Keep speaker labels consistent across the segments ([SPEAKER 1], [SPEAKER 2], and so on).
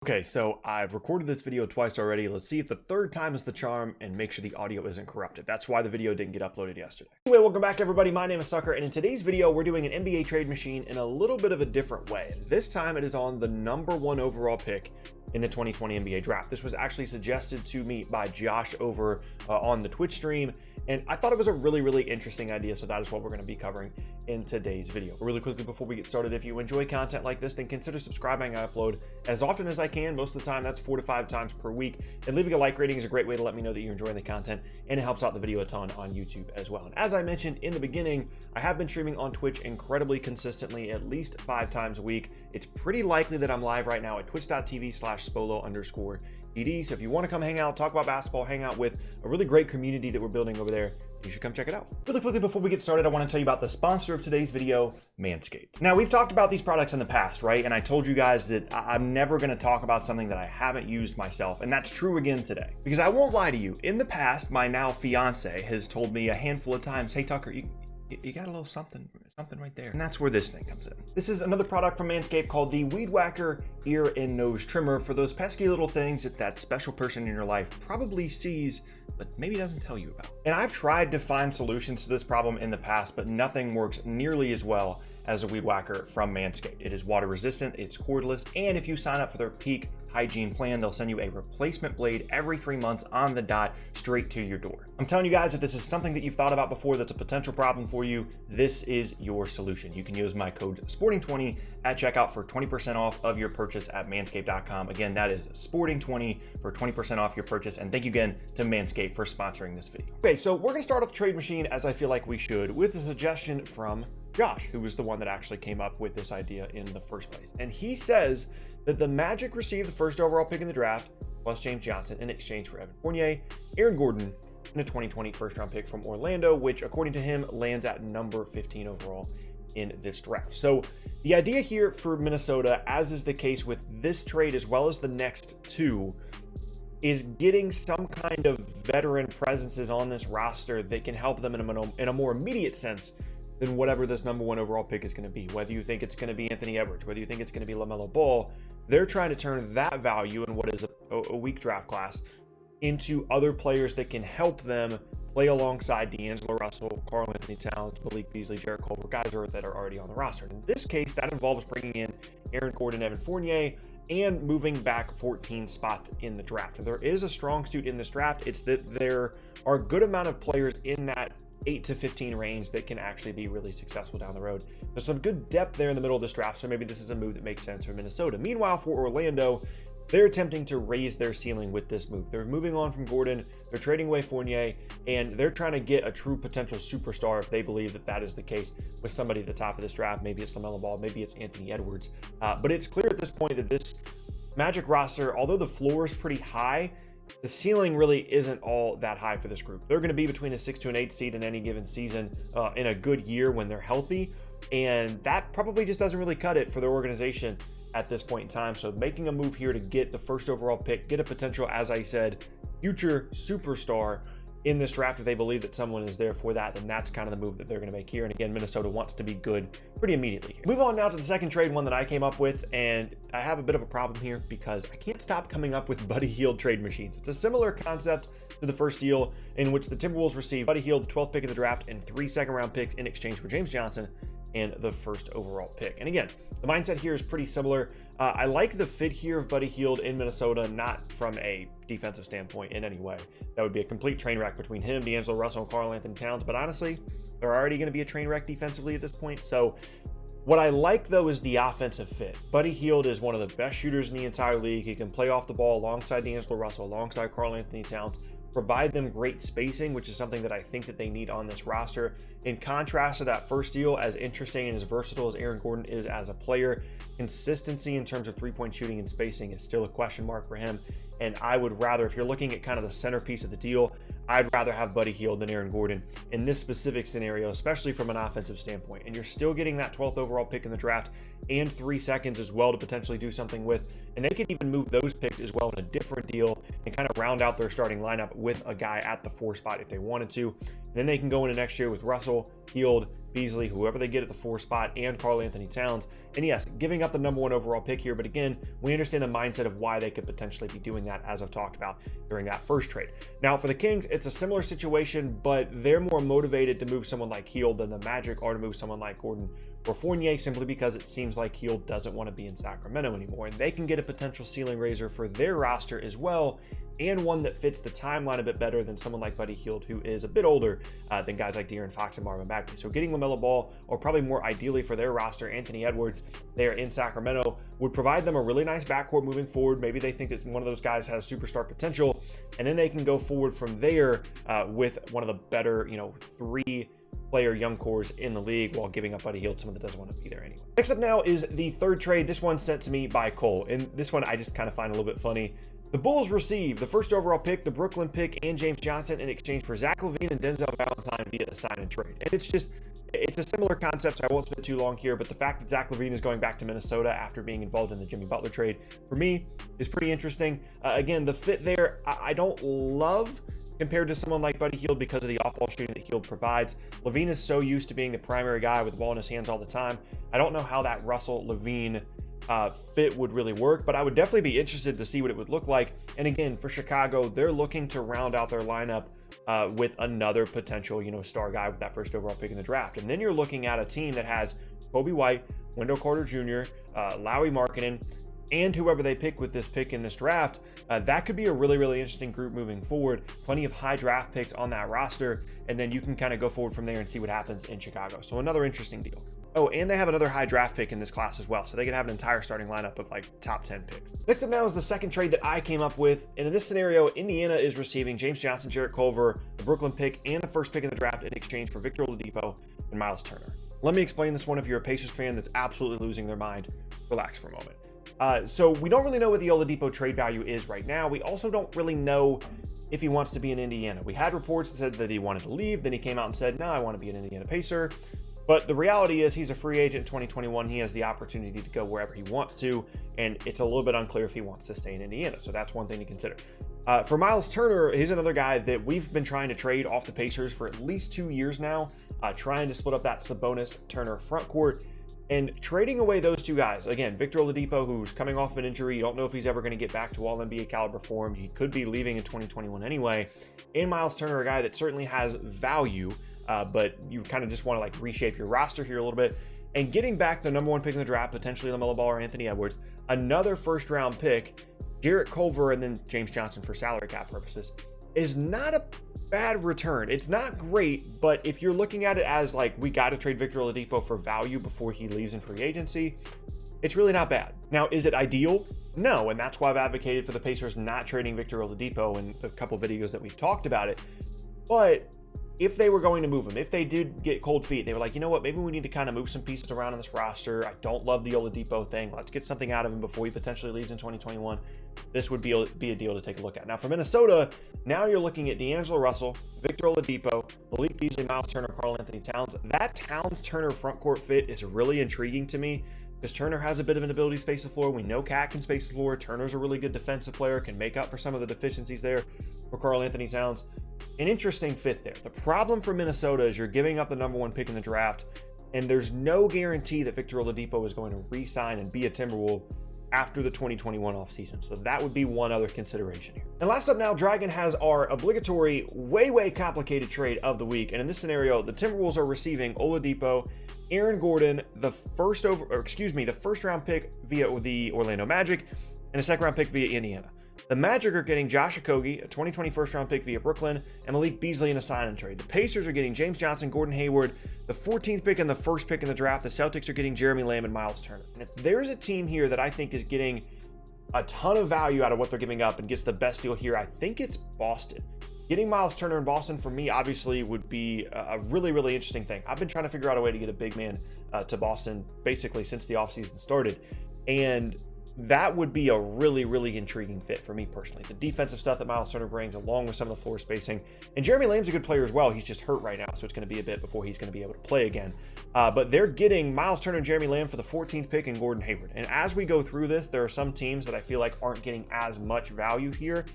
[SPEAKER 1] Okay, so I've recorded this video twice already. Let's see if the third time is the charm and make sure the audio isn't corrupted. That's why the video didn't get uploaded yesterday. Anyway, welcome back everybody. My name is Sucker, and in today's video, we're doing an NBA trade machine in a little bit of a different way. This time it is on the #1 overall pick in the 2020 NBA draft. This was actually suggested to me by Josh over on the Twitch stream, and I thought it was a really interesting idea, so that is what we're going to be covering in today's video. Really quickly before we get started, if you enjoy content like this, then consider subscribing. I upload as often as I can. Most of the time, that's 4 to 5 times per week, and leaving a like rating is a great way to let me know that you're enjoying the content, and it helps out the video a ton on YouTube as well. And as I mentioned in the beginning, I have been streaming on Twitch incredibly consistently, at least 5 times a week. It's pretty likely that I'm live right now at twitch.tv/spolo_DD. So if you want to come hang out, talk about basketball, hang out with a really great community that we're building over there, you should come check it out. Really quickly before we get started, I want to tell you about the sponsor of today's video, Manscaped. Now, we've talked about these products in the past, right? And I told you guys that I'm never going to talk about something that I haven't used myself. And that's true again today. Because I won't lie to you, in the past, my now fiance has told me a handful of times, hey Tucker, you got a little something right there. And that's where this thing comes in. This is another product from Manscaped called the Weed Whacker Ear and Nose Trimmer for those pesky little things that special person in your life probably sees, but maybe doesn't tell you about. And I've tried to find solutions to this problem in the past, but nothing works nearly as well as a Weed Whacker from Manscaped. It is water resistant, it's cordless, and if you sign up for their peak hygiene plan, they'll send you a replacement blade every 3 months on the dot straight to your door. I'm telling you guys, if this is something that you've thought about before that's a potential problem for you, this is your solution. You can use my code SPORTING20 at checkout for 20% off of your purchase at manscaped.com. Again, that is SPORTING20 for 20% off your purchase. And thank you again to Manscaped for sponsoring this video. Okay, so we're gonna start off the trade machine, as I feel like we should, with a suggestion from Josh, who was the one that actually came up with this idea in the first place. And he says that the Magic received the first overall pick in the draft, plus James Johnson, in exchange for Evan Fournier, Aaron Gordon, and a 2020 first-round pick from Orlando, which, according to him, lands at number 15 overall in this draft. So the idea here for Minnesota, as is the case with this trade as well as the next two, is getting some kind of veteran presences on this roster that can help them in a more immediate sense than whatever this #1 overall pick is going to be. Whether you think it's going to be Anthony Edwards, whether you think it's going to be LaMelo Ball, they're trying to turn that value in what is a weak draft class into other players that can help them play alongside D'Angelo Russell, Karl-Anthony Towns, Malik Beasley, Jarrett Culver, guys that are already on the roster. In this case, that involves bringing in Aaron Gordon, Evan Fournier, and moving back 14 spots in the draft. There is a strong suit in this draft. It's that there are a good amount of players in that 8 to 15 range that can actually be really successful down the road. There's some good depth there in the middle of this draft, so maybe this is a move that makes sense for Minnesota. Meanwhile, for Orlando, they're attempting to raise their ceiling with this move. They're moving on from Gordon, they're trading away Fournier, and they're trying to get a true potential superstar if they believe that that is the case with somebody at the top of this draft. Maybe it's LaMelo Ball, maybe it's Anthony Edwards. But it's clear at this point that this Magic roster, although the floor is pretty high, the ceiling really isn't all that high for this group. They're going to be between a 6 to an 8 seed in any given season in a good year when they're healthy, and that probably just doesn't really cut it for their organization at this point in time. So making a move here to get the first overall pick, get a potential, as I said, future superstar in this draft, if they believe that someone is there for that, then that's kind of the move that they're going to make here. And again, Minnesota wants to be good pretty immediately here. Move on now to the second trade, one that I came up with, and I have a bit of a problem here because I can't stop coming up with Buddy Hield trade machines. It's a similar concept to the first deal, in which the Timberwolves received Buddy Hield, the 12th pick of the draft, and 3 second-round picks in exchange for James Johnson and the first overall pick. And again, the mindset here is pretty similar. I like the fit here of Buddy Hield in Minnesota, not from a defensive standpoint in any way. That would be a complete train wreck between him, D'Angelo Russell, and Karl-Anthony Towns. But honestly, they're already going to be a train wreck defensively at this point. So what I like, though, is the offensive fit. Buddy Hield is one of the best shooters in the entire league. He can play off the ball alongside D'Angelo Russell, alongside Karl-Anthony Towns, provide them great spacing, which is something that I think that they need on this roster. In contrast to that first deal, as interesting and as versatile as Aaron Gordon is as a player, consistency in terms of three-point shooting and spacing is still a question mark for him. And I would rather, if you're looking at kind of the centerpiece of the deal, I'd rather have Buddy Hield than Aaron Gordon in this specific scenario, especially from an offensive standpoint. And you're still getting that 12th overall pick in the draft and 3 seconds as well to potentially do something with. and they could even move those picks as well in a different deal and kind of round out their starting lineup with a guy at the 4 spot if they wanted to. And then they can go into next year with Russell, Hield, Beasley, whoever they get at the 4 spot, and Karl Anthony Towns. And yes, giving up the number 1 overall pick here, but again, we understand the mindset of why they could potentially be doing that, as I've talked about during that first trade. Now for the Kings, it's a similar situation, but they're more motivated to move someone like Hield than the Magic are to move someone like Gordon or Fournier, simply because it seems like Hield doesn't want to be in Sacramento anymore, and they can get a potential ceiling raiser for their roster as well, and one that fits the timeline a bit better than someone like Buddy Hield, who is a bit older than guys like De'Aaron Fox and Marvin Bagley. So getting LaMelo Ball, or probably more ideally for their roster, Anthony Edwards there in Sacramento, would provide them a really nice backcourt moving forward. Maybe they think that one of those guys has superstar potential, and then they can go forward from there with one of the better, 3-player young cores in the league, while giving up Buddy Hield, someone that doesn't want to be there anyway. Next up now is the third trade. This one sent to me by Cole, and this one I just kind of find a little bit funny. The Bulls received the first overall pick, the Brooklyn pick, and James Johnson in exchange for Zach LaVine and Denzel Valentine via a sign and trade. And it's a similar concept, so I won't spend too long here, but the fact that Zach LaVine is going back to Minnesota after being involved in the Jimmy Butler trade, for me, is pretty interesting. Again, the fit there, I don't love compared to someone like Buddy Hield because of the off-ball shooting that Hield provides. LaVine is so used to being the primary guy with the ball in his hands all the time. I don't know how that Russell-LaVine fit would really work, but I would definitely be interested to see what it would look like. And again, for Chicago, they're looking to round out their lineup with another potential, star guy with that first overall pick in the draft. And then you're looking at a team that has Kobe White, Wendell Carter Jr., Lauri Markkanen, and whoever they pick with this pick in this draft. That could be a really, really interesting group moving forward. Plenty of high draft picks on that roster, and then you can kind of go forward from there and see what happens in Chicago. So another interesting deal. Oh, and they have another high draft pick in this class as well, so they could have an entire starting lineup of like top 10 picks. Next up now is the second trade that I came up with, and in this scenario, Indiana is receiving James Johnson, Jarrett Culver, the Brooklyn pick, and the first pick in the draft in exchange for Victor Oladipo and Miles Turner. Let me explain this one. If you're a Pacers fan that's absolutely losing their mind, relax for a moment. So we don't really know what the Oladipo trade value is right now. We also don't really know if he wants to be in Indiana. We had reports that said that he wanted to leave, then he came out and said, no, I want to be an Indiana Pacer. But the reality is he's a free agent in 2021. He has the opportunity to go wherever he wants to, and it's a little bit unclear if he wants to stay in Indiana. So that's one thing to consider. For Miles Turner, he's another guy that we've been trying to trade off the Pacers for at least 2 years now, trying to split up that Sabonis-Turner front court. And trading away those two guys, again, Victor Oladipo, who's coming off an injury, you don't know if he's ever going to get back to all NBA caliber form. He could be leaving in 2021 anyway. And Miles Turner, a guy that certainly has value, but you kind of just want to like reshape your roster here a little bit. And getting back the number 1 pick in the draft, potentially LaMelo Ball or Anthony Edwards, another first round pick, Jarrett Culver, and then James Johnson for salary cap purposes, is not a bad return. It's not great, but if you're looking at it as like, we got to trade Victor Oladipo for value before he leaves in free agency, it's really not bad. Now, is it ideal? No, and that's why I've advocated for the Pacers not trading Victor Oladipo in a couple videos that we've talked about it. But if they were going to move him, if they did get cold feet, they were like, you know what, maybe we need to kind of move some pieces around on this roster. I don't love the Oladipo thing. Let's get something out of him before he potentially leaves in 2021. This would be a deal to take a look at. Now for Minnesota, now you're looking at D'Angelo Russell, Victor Oladipo, Malik Beasley, Miles Turner, Karl Anthony Towns. That Towns-Turner front court fit is really intriguing to me because Turner has a bit of an ability to space the floor. We know Cat can space the floor. Turner's a really good defensive player, can make up for some of the deficiencies there for Karl Anthony Towns. An interesting fit there. The problem for Minnesota is you're giving up the number 1 pick in the draft, and there's no guarantee that Victor Oladipo is going to re-sign and be a Timberwolves after the 2021 offseason. So that would be one other consideration here. And last up now, Dragon has our obligatory, way complicated trade of the week. And in this scenario, the Timberwolves are receiving Oladipo, Aaron Gordon, the first round pick via the Orlando Magic, and a second round pick via Indiana. The Magic are getting Josh Okogie, a 2020 first round pick via Brooklyn, and Malik Beasley in a sign and trade. The Pacers are getting James Johnson, Gordon Hayward, the 14th pick and the first pick in the draft. The Celtics are getting Jeremy Lamb and Miles Turner. And if there's a team here that I think is getting a ton of value out of what they're giving up and gets the best deal here, I think it's Boston. Getting Miles Turner in Boston for me obviously would be a really interesting thing. I've been trying to figure out a way to get a big man to Boston basically since the offseason started. And that would be a really, really intriguing fit for me personally. The defensive stuff that Miles Turner brings, along with some of the floor spacing. And Jeremy Lamb's a good player as well. He's just hurt right now, so it's going to be a bit before he's going to be able to play again. But they're getting Miles Turner and Jeremy Lamb for the 14th pick and Gordon Hayward. And as we go through this, there are some teams that I feel like aren't getting as much value here.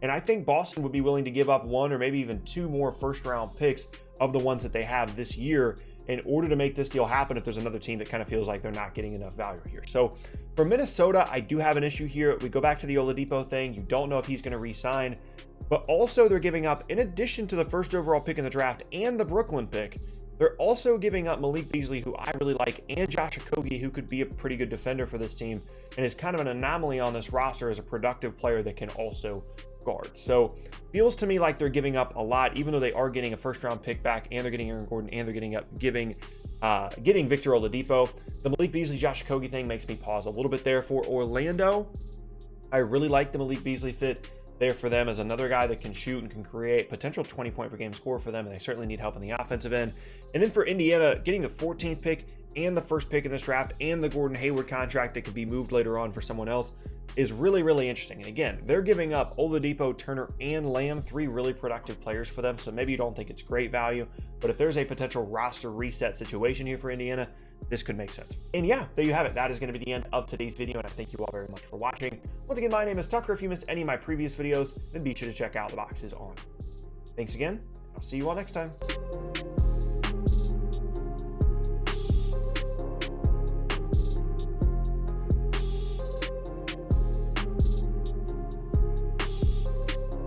[SPEAKER 1] And I think Boston would be willing to give up one or maybe even two more first-round picks of the ones that they have this year in order to make this deal happen if there's another team that kind of feels like they're not getting enough value here. So for Minnesota, I do have an issue here. We go back to the Oladipo thing. You don't know if he's going to re-sign, but also they're giving up, in addition to the first overall pick in the draft and the Brooklyn pick, they're also giving up Malik Beasley, who I really like, and Josh Okogie, who could be a pretty good defender for this team and is kind of an anomaly on this roster as a productive player that can also guard. So feels to me like they're giving up a lot, even though they are getting a first-round pick back, and they're getting Aaron Gordon, and they're getting Victor Oladipo. The Malik Beasley, Josh Okogie thing makes me pause a little bit there. For Orlando, I really like the Malik Beasley fit there for them as another guy that can shoot and can create potential 20-point per game score for them, and they certainly need help on the offensive end. And then for Indiana, getting the 14th pick and the first pick in this draft and the Gordon Hayward contract that could be moved later on for someone else is really, really interesting. And again, they're giving up Oladipo, Turner, and Lamb, three really productive players for them. So maybe you don't think it's great value, but if there's a potential roster reset situation here for Indiana, this could make sense. And yeah, there you have it. That is going to be the end of today's video, and I thank you all very much for watching. Once again, my name is Tucker. If you missed any of my previous videos, then be sure to check out the boxes on. Thanks again. I'll see you all next time.